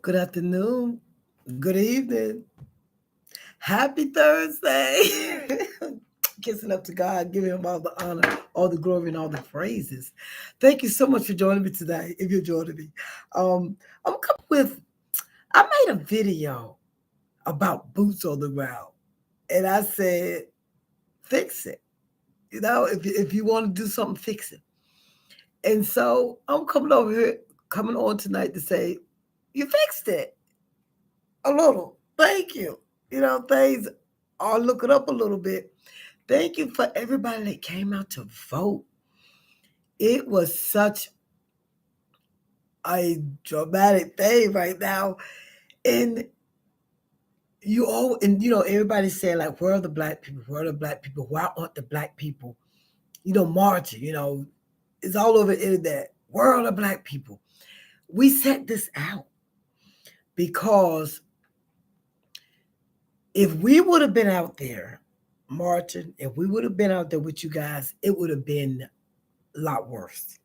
Good afternoon. Good evening. Happy Thursday. Kissing up to God, giving him all the honor, all the glory, and all the praises. Thank you so much for joining me today. If you're joining me, I'm coming with. I made a video about boots on the ground, and I said, "Fix it." If you want to do something, fix it. And so I'm coming over here, coming on tonight to say, "You fixed it a little. Thank you." Things are looking up a little bit. Thank you for everybody that came out to vote. It was such a dramatic thing right now. And everybody's saying, like, where are the black people? Where are the black people? Why aren't the black people, marching? It's all over the internet. Where are the black people? We set this out because if we would have been out there marching, if we would have been out there with you guys, it would have been a lot worse.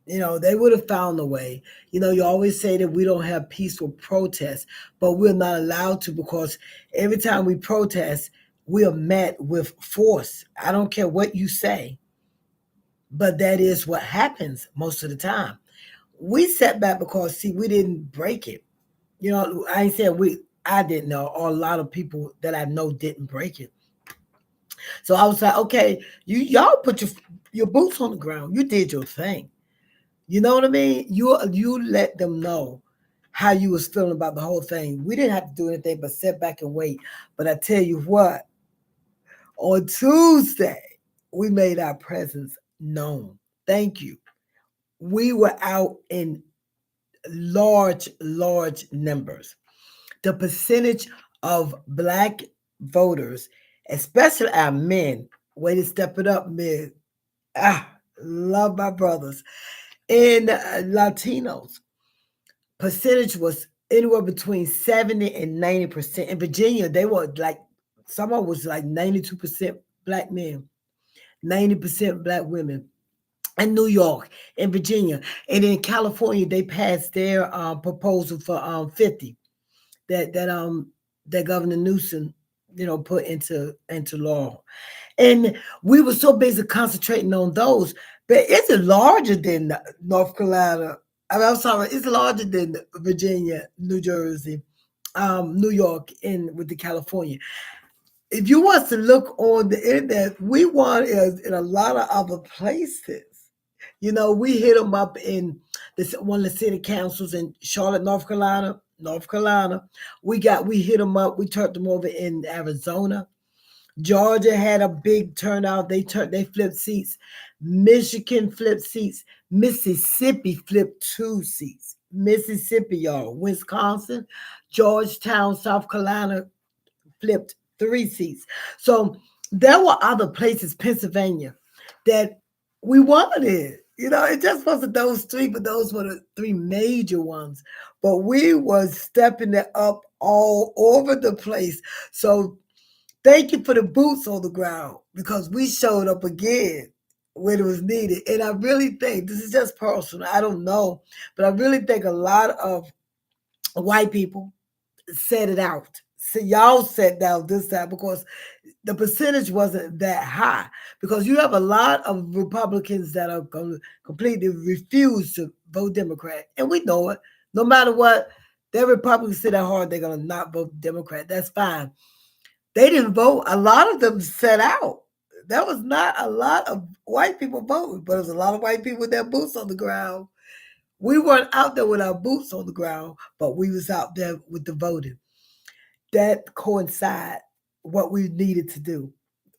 They would have found a way. You always say that we don't have peaceful protests, but we're not allowed to because every time we protest, we are met with force. I don't care what you say, but that is what happens most of the time. We set back because, see, we didn't break it. I ain't saying I didn't know, or a lot of people that I know didn't break it. So I was like, okay, y'all put your boots on the ground. You did your thing. You know what I mean? You let them know how you was feeling about the whole thing. We didn't have to do anything but sit back and wait. But I tell you what, on Tuesday, we made our presence known. Thank you. We were out in large, large numbers. The percentage of black voters, especially our men, way to step it up, men. Ah, love my brothers. And Latinos, percentage was anywhere between 70 and 90%. In Virginia, they were like, someone was like 92% black men, 90% black women. In New York, in Virginia, and in California, they passed their proposal for 50 that Governor Newsom, put into law. And we were so busy concentrating on those, but it's larger than North Carolina. I'm sorry, it's larger than Virginia, New Jersey, New York, and with the California. If you want to look on the internet, we won in a lot of other places. We hit them up in one of the city councils in Charlotte, North Carolina. North Carolina, we hit them up. We turned them over in Arizona. Georgia had a big turnout. They flipped seats. Michigan flipped seats. Mississippi flipped 2 seats. Mississippi, y'all. Wisconsin, Georgetown, South Carolina flipped 3 seats. So there were other places, Pennsylvania, that we wanted. It just wasn't those three, but those were the three major ones. But we was stepping it up all over the place. So thank you for the boots on the ground because we showed up again when it was needed. And I really think this is just personal. I don't know, but I really think a lot of white people said it out. So y'all sat down this time because the percentage wasn't that high. Because you have a lot of Republicans that are going to completely refuse to vote Democrat, and we know it. No matter what, their Republicans sit that hard, they're going to not vote Democrat. That's fine. They didn't vote. A lot of them set out. There was not a lot of white people voting, but there was a lot of white people with their boots on the ground. We weren't out there with our boots on the ground, but we was out there with the voting. That coincide what we needed to do.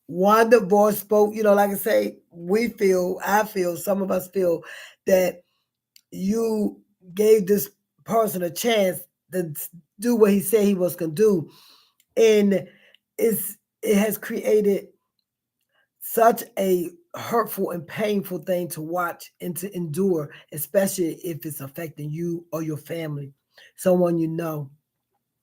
Wanda voice spoke, like I say, I feel, some of us feel that you gave this person a chance to do what he said he was going to do. And it has created such a hurtful and painful thing to watch and to endure, especially if it's affecting you or your family, someone you know.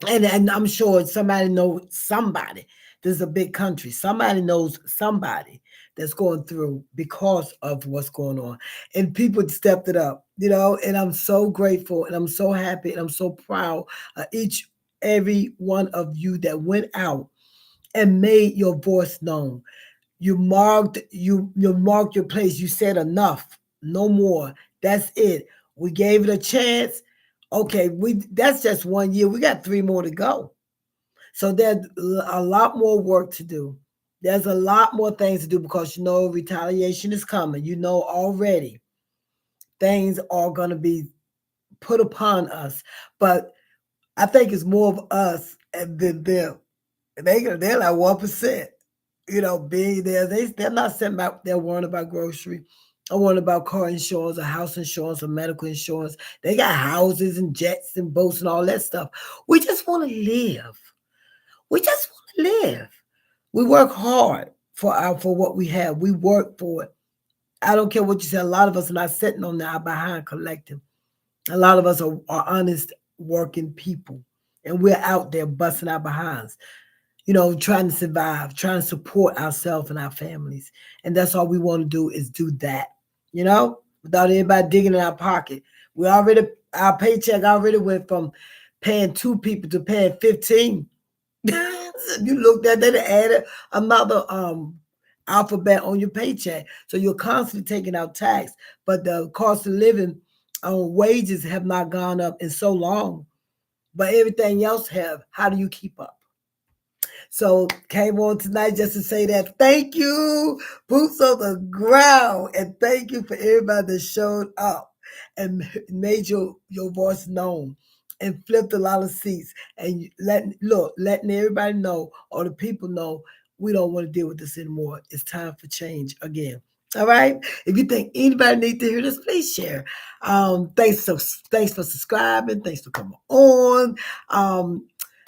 And I'm sure somebody knows somebody. This is a big country. Somebody knows somebody that's going through because of what's going on. And people stepped it up, and I'm so grateful and I'm so happy and I'm so proud of each every one of you that went out and made your voice known. You marked your place. You said enough, no more. That's it. We gave it a chance. Okay, we that's just 1 year. We got 3 more to go. So there's a lot more work to do. There's a lot more things to do because retaliation is coming. Already things are gonna be put upon us. But I think it's more of us than them. They're like 1%. Being there. They're not sitting back there worrying about grocery or worrying about car insurance or house insurance or medical insurance. They got houses and jets and boats and all that stuff. We just want to live. We just want to live. We work hard for what we have. We work for it. I don't care what you say. A lot of us are not sitting on our behind collective. A lot of us are honest working people. And we're out there busting our behinds, trying to survive, trying to support ourselves and our families. And that's all we want to do is do that, without anybody digging in our pocket. Our paycheck already went from paying 2 people to paying 15. You looked at that and added another alphabet on your paycheck. So you're constantly taking out tax, but the cost of living on wages have not gone up in so long, but everything else have. How do you keep up? So came on tonight just to say that thank you, boots on the ground, and thank you for everybody that showed up and made your voice known and flipped a lot of seats and letting everybody know or the people know we don't want to deal with this anymore. It's time for change again. All right. If you think anybody needs to hear this, please share. Thanks for subscribing. Thanks for coming on.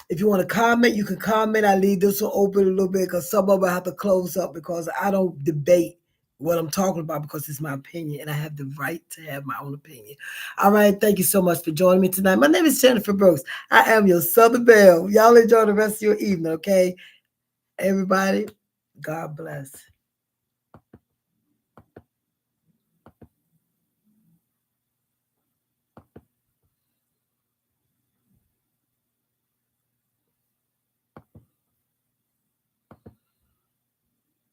If you want to comment, you can comment. I leave this one open a little bit because some of them I have to close up because I don't debate what I'm talking about because it's my opinion and I have the right to have my own opinion. All right. Thank you so much for joining me tonight. My name is Jennifer Brooks. I am your Southern Belle. Y'all enjoy the rest of your evening, okay? Everybody, God bless.